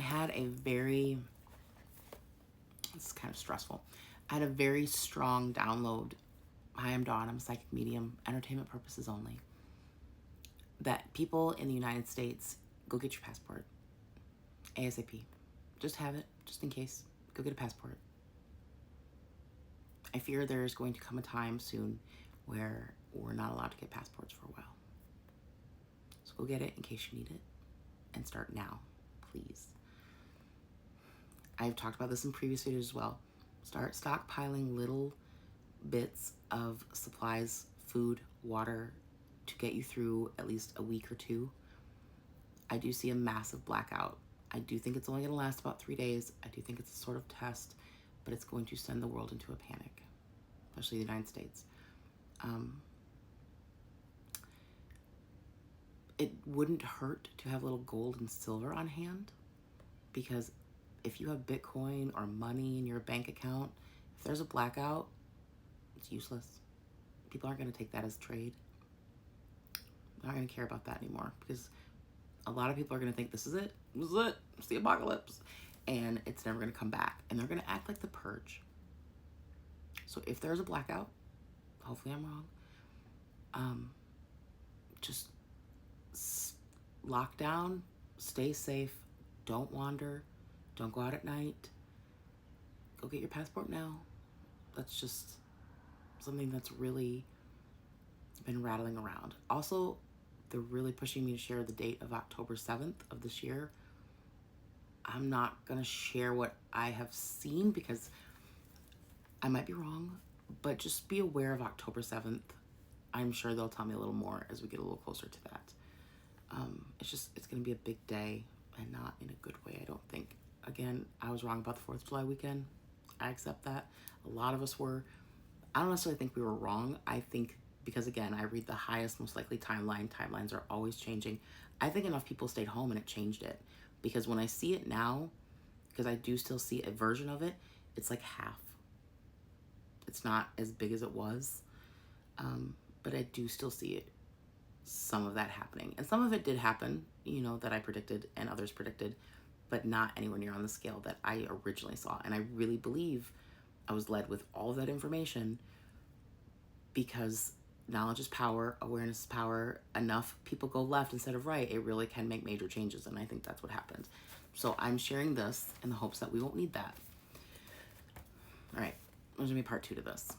had a very, it's kind of stressful. I had a very strong download. Hi, I'm Dawn. I'm a psychic medium, entertainment purposes only. That people in the United States, go get your passport. ASAP. Just have it, just in case. Go get a passport. I fear there's going to come a time soon where we're not allowed to get passports for a while. So go get it in case you need it. And start now, please. I've talked about this in previous videos as well. Start stockpiling little bits of supplies, food, water, to get you through at least a week or two. I do see a massive blackout. I do think it's only going to last about 3 days. I do think it's a sort of test, but it's going to send the world into a panic, especially the United States. It wouldn't hurt to have a little gold and silver on hand, because if you have Bitcoin or money in your bank account, if there's a blackout, it's useless. People aren't going to take that as trade. They're not going to care about that anymore, because a lot of people are going to think this is it. This is it. It's the apocalypse. And it's never going to come back. And they're going to act like the purge. So if there's a blackout, hopefully I'm wrong, just lock down, stay safe, don't wander, don't go out at night, go get your passport now. That's just something that's really been rattling around. Also, they're really pushing me to share the date of October 7th of this year. I'm not going to share what I have seen because I might be wrong, but just be aware of October 7th. I'm sure they'll tell me a little more as we get a little closer to that. It's going to be a big day, and not in a good way, I don't think. Again, I was wrong about the 4th of July weekend. I accept that. A lot of us were. I don't necessarily think we were wrong. I think because, again, I read the highest, most likely timeline. Timelines are always changing. I think enough people stayed home and it changed it. Because when I see it now, because I do still see a version of it, it's like half. It's not as big as it was. But I do still see it, some of that happening. And some of it did happen, that I predicted and others predicted, but not anywhere near on the scale that I originally saw. And I really believe I was led with all of that information because knowledge is power, awareness is power. Enough people go left instead of right, it really can make major changes. And I think that's what happened. So I'm sharing this in the hopes that we won't need that. All right, there's gonna be part 2 to this.